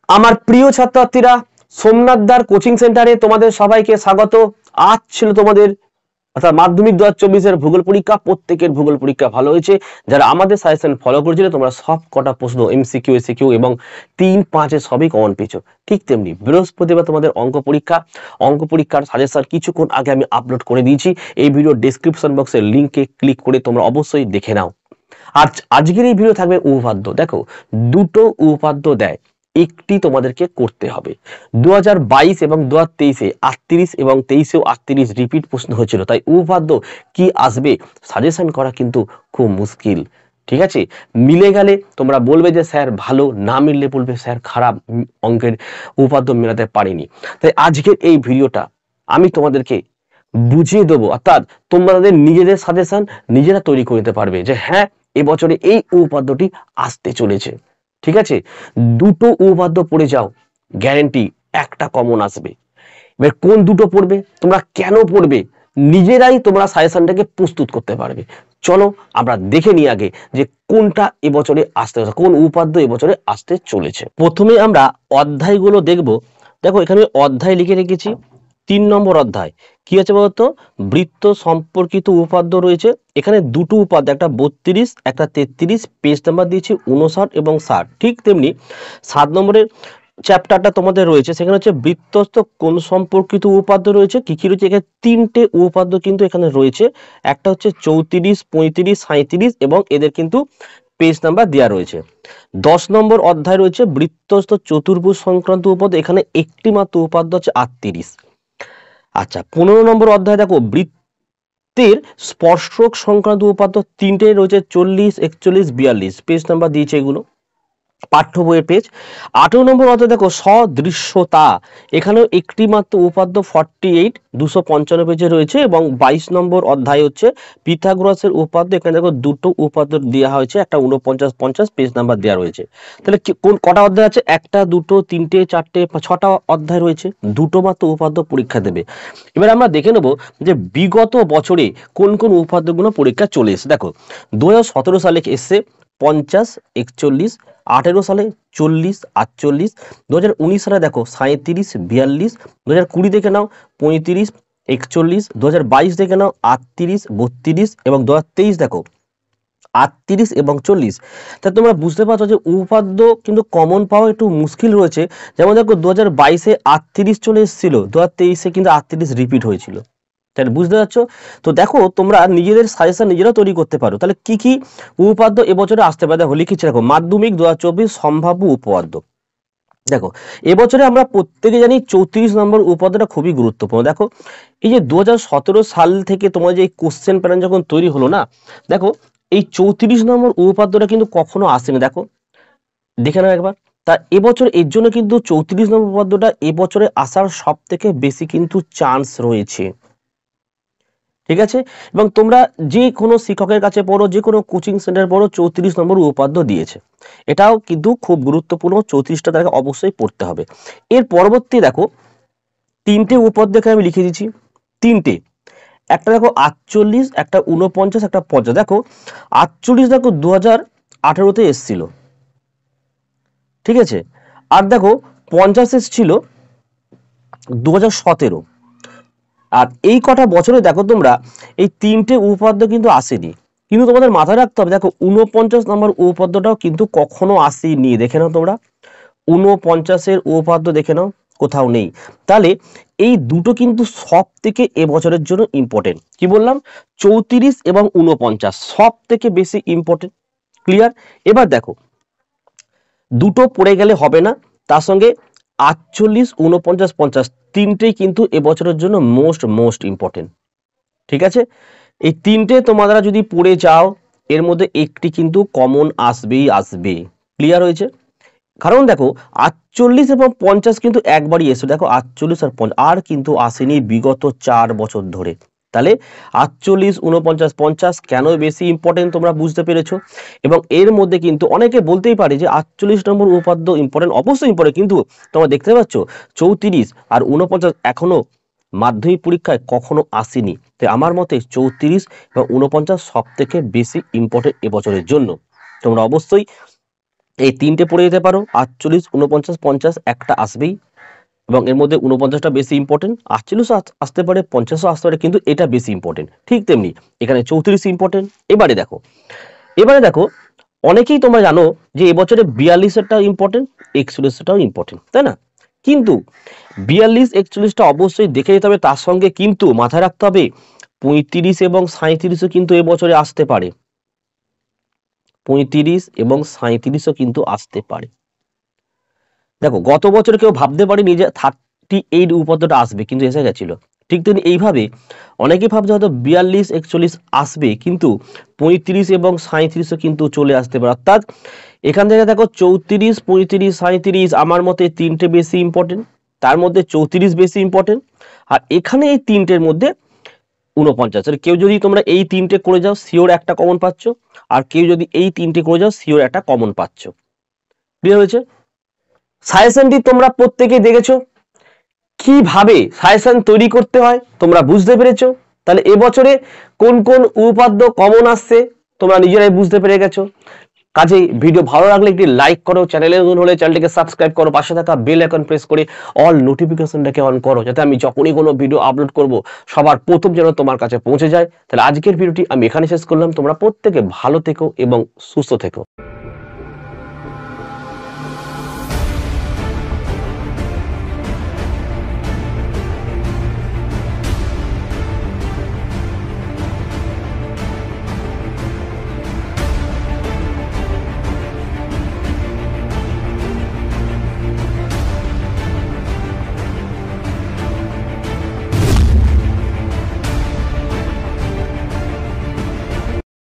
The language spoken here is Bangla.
আমার প্রিয় ছাত্রছাত্রীরা, সোমনাথ দার কোচিং সেন্টারে তোমাদের সবাইকে স্বাগত। আজ ছিল তোমাদের অর্থাৎ মাধ্যমিক 2024-এর ভূগোল পরীক্ষা। প্রত্যেকের ভূগোল পরীক্ষা ভালো হয়েছে। যারা আমাদের সাজেশন ফলো করেছিলে তোমরা সব কটা প্রশ্ন এমসিকিউ এসিকিউ এবং 3-5 সবই কমন পেয়েছো। ঠিক তেমনি বৃহস্পতিবার তোমাদের অঙ্ক পরীক্ষার সাজেশন কিছুক্ষণ আগে আমি আপলোড করে দিয়েছি। এই ভিডিও ডেসক্রিপশন বক্সের লিঙ্কে ক্লিক করে তোমরা অবশ্যই দেখে নাও। আর আজকের এই ভিডিও থাকবে উপপাদ্য। দেখো, দুটো উপপাদ্য দেয়, একটি তোমাদেরকে করতে হবে। 2022 এবং 2023-এ 38 এবং 23-এও 38 রিপিট প্রশ্ন হয়েছিল, তাই উপপাদ্য কি আসবে সাজেশন করা কিন্তু খুব মুশকিল। ঠিক আছে, মিলে গেলে তোমরা বলবে যে স্যার ভালো, না মিললে বলবে স্যার খারাপ, অঙ্কের উপপাদ্য মেলাতে পারিনি। তাই আজকের এই ভিডিওটা আমি তোমাদেরকে বুঝিয়ে দেবো, অর্থাৎ তোমাদের নিজেদের সাজেশন নিজেরা তৈরি করে নিতে পারবে যে হ্যাঁ এবছরে এই উপপাদ্যটি আসতে চলেছে। ঠিক আছে, দুটো উপপাদ্য পড়ে যাও, গ্যারেন্টি একটা কমন আসবে। এবার কোন দুটো পড়বে, তোমরা কেন পড়বে, নিজেরাই তোমরা সাজেশনটাকে প্রস্তুত করতে পারবে। চলো আমরা দেখে নিই আগে যে কোনটা এবছরে আসতে চলেছে, কোন উপপাদ্য এবছরে আসতে চলেছে। প্রথমে আমরা অধ্যায়গুলো দেখব। দেখো এখানে অধ্যায় লিখে রেখেছি। 3 নম্বর অধ্যায় কি আছে বলতো, বৃত্ত সম্পর্কিত উপপাদ্য রয়েছে। এখানে দুটো উপাদ্য, একটা 32 একটা 33, পেজ নাম্বার দিয়েছি 59 এবং 60। ঠিক তেমনি 7 নম্বরের চ্যাপ্টারটা তোমাদের রয়েছে, সেখানে হচ্ছে বৃত্তস্থ কোণ সম্পর্কিত উপপাদ্য রয়েছে। কি কি রয়েছে এখানে, 3টে উপপাদ্য কিন্তু এখানে রয়েছে। একটা হচ্ছে 34, 35, 37 এবং এদের কিন্তু পেজ নাম্বার দেওয়া রয়েছে। 10 নম্বর অধ্যায় রয়েছে বৃত্তস্থ চতুর্ভুজ সংক্রান্ত উপপাদ্য, এখানে একটি মাত্র উপপাদ্য হচ্ছে 38। আচ্ছা, 15 নম্বর অধ্যায় দেখো বৃত্তের স্পর্শক সংক্রান্ত উপপাদ্য, 3টে রয়েছে 40, 41, 42, পেজ নাম্বার দিয়েছে এগুলো, পাঠ্য বইয়ের পেজ। 18 নম্বর অধ্যায় দেখো সদৃশ্যতা, এখানেও একটি মাত্র উপপাদ্য 48, 255 পেজে রয়েছে। এবং 22 নম্বর অধ্যায় হচ্ছে পিথাগোরাসের উপপাদ্য, এখানে দেখো দুটো উপপাদ্য দেওয়া হয়েছে, একটা 49, 50 পেজ নাম্বার দেওয়া রয়েছে। তাহলে কোন কটা অধ্যায় আছে, একটা, দুটো, তিনটে, চারটে, 6টা অধ্যায় রয়েছে, দুটো মাত্র উপপাদ্য পরীক্ষা দেবে। এবার আমরা দেখে নেব যে বিগত বছরে কোন কোন উপপাদ্যগুলো পরীক্ষা চলে এসেছে। দেখো 2017 সালে এসছে 50, 41, 18 সালে 40, 48, 2019 সালে দেখো 37, 42, 2020 দেখে নাও 35, 41, 2022 দেখে নাও 38, 32 এবং 2023 দেখো 38 এবং 40। তা তোমরা বুঝতে পারছো যে উপপাদ্য কিন্তু কমন পাওয়া একটু মুশকিল রয়েছে। যেমন দেখো 2022-এ 38 চলে এসেছিল, 2023-এ কিন্তু 38 রিপিট হয়েছিল। তাহলে বুঝতে পারছো। তো দেখো তোমরা নিজেদের সাজেশন নিজেরা তৈরি করতে পারো। তাহলে কি কি উপপাদ্য এবছরে আসতে পারে দেখো লিখেছি। দেখো মাধ্যমিক 2024 সম্ভাব্য উপপাদ্য। দেখো এবছরে আমরা প্রত্যেকে জানি 34 নম্বর উপপাদ্যটা খুবই গুরুত্বপূর্ণ। দেখো এই যে 2017 সাল থেকে তোমার যে কোশ্চেন প্যাটার্ন যখন তৈরি হলো না, দেখো এই 34 নম্বর উপপাদ্যটা কিন্তু কখনো আসেনি। দেখো দেখে নাও একবার। তা এবছর এর জন্য কিন্তু 34 নম্বর উপপাদ্যটা এবছরে আসার সব থেকে বেশি কিন্তু চান্স রয়েছে। ঠিক আছে, এবং তোমরা যে কোনো শিক্ষকের কাছে পড়ো, যে কোনো কোচিং সেন্টার পড়ো, 34 নম্বর উপপাদ্য দিয়েছে। এটাও কিন্তু খুব গুরুত্বপূর্ণ, 34টা তাকে অবশ্যই পড়তে হবে। এর পরবর্তী দেখো 3টে উপপাদ্যকে আমি লিখে দিচ্ছি, 3টে। একটা দেখো 48, একটা 49, একটা 50। দেখো 48 দেখো 2018-তে এসেছিল, ঠিক আছে। আর দেখো 50 এসেছিল 2017। আর এই কটা বছরে দেখো তোমরা এই 3টে উপপাদ্য কিন্তু আসেনি। কিন্তু তোমাদের মাথায় রাখতে হবে, দেখো 49 নম্বর উপপাদ্যটাও কিন্তু কখনো আসেনি। দেখে নাও তোমরা 49-এর উপপাদ্য দেখে নাও, কোথাও নেই। তাহলে এই দুটো কিন্তু সব থেকে এবছরের জন্য ইম্পর্টেন্ট। কি বললাম, 34 এবং 49 সব থেকে বেশি ইম্পর্টেন্ট। ক্লিয়ার। এবার দেখো দুটো পড়ে গেলে হবে না, তার সঙ্গে 48, 49, 50 তিনটেই কিন্তু এবছরের জন্য মোস্ট ইম্পর্টেন্ট। ঠিক আছে, এই 3টে তোমরা যদি পড়ে যাও এর মধ্যে একটি কিন্তু কমন আসবেই আসবে। ক্লিয়ার হয়েছে। কারণ দেখো 48 এবং 50 কিন্তু একবারই এসে, দেখো 48 আর 50 আর কিন্তু আসেনি বিগত 4 বছর ধরে। তাহলে 48, 49, 50 কেন বেশি ইম্পর্টেন্ট তোমরা বুঝতে পেরেছো। এবং এর মধ্যে কিন্তু অনেকে বলতেই পারে যে 48 নম্বর উপপাদ্য ইম্পর্টেন্ট, অবশ্যই ইম্পর্টেন্ট, কিন্তু তোমরা দেখতে পাচ্ছ 34 আর 49 এখনো মাধ্যমিক পরীক্ষায় কখনো আসেনি। তাই আমার মতে 34 এবং 49 সব থেকে বেশি ইম্পর্টেন্ট এবছরের জন্য। তোমরা অবশ্যই এই তিনটে পড়ে যেতে পারো, 48, 49, 50 একটা আসবেই, এবং এর মধ্যে 49টা বেশি ইম্পর্টেন্ট, 48 আসতে পারে, 50ও আসতে পারে, কিন্তু এটা বেশি ইম্পর্টেন্ট। ঠিক তেমনি এখানে 34 ইম্পর্টেন্ট। এবারে দেখো অনেকেই তোমরা জানো যে এবছরে 42-এরটা ইম্পর্টেন্ট, 41-টাও ইম্পর্টেন্ট, তাই না? কিন্তু 42, 41টা অবশ্যই দেখে যেতে হবে, তার সঙ্গে কিন্তু মাথায় রাখতে হবে 35 এবং 37ও কিন্তু এবছরে আসতে পারে। 35 এবং 37ও কিন্তু আসতে পারে। দেখো গত বছর কেউ ভাবতে পারেনি যে 38 উপপাদ্যটা আসবে, কিন্তু এসে গেছিল। ঠিক তেমনি এইভাবে অনেকেই ভাবছে হয়তো 42, 41 আসবে, কিন্তু 35 এবং 37ও কিন্তু চলে আসতে পারে। অর্থাৎ এখান থেকে দেখো 34, 35, 37 আমার মতে তিনটে বেশি ইম্পর্টেন্ট, তার মধ্যে 34 বেশি ইম্পর্টেন্ট, আর এখানে এই তিনটের মধ্যে 49। কেউ যদি তোমরা এই তিনটে করে যাও শিওর একটা কমন পাচ্ছ, আর কেউ যদি এই তিনটে করে যাও শিওর একটা কমন পাচ্ছ। ক্লিয়ার হয়েছে? সাজেশনটি তোমরা প্রত্যেকেই দেখেছো, কিভাবে সাজেশন তৈরি করতে হয় তোমরা বুঝতে পেরেছো। তাহলে এবছরে কোন কোন উপপাদ্য কমন আসছে তোমরা নিজেরাই বুঝতে পেরে গেছো। কাজেই ভিডিও ভালো লাগলে একটি লাইক করো, চ্যানেলে নতুন হলে চ্যানেলটিকে সাবস্ক্রাইব করো, পাশে থাকা বেল আইকন প্রেস করে অল নোটিফিকেশনটাকে অন করো, যাতে আমি যখনই কোনো ভিডিও আপলোড করব সবার প্রথম যেন তোমার কাছে পৌঁছে যায়। তাহলে আজকের ভিডিওটি আমি এখানে শেষ করলাম। তোমরা প্রত্যেকে ভালো থেকো এবং সুস্থ থেকো।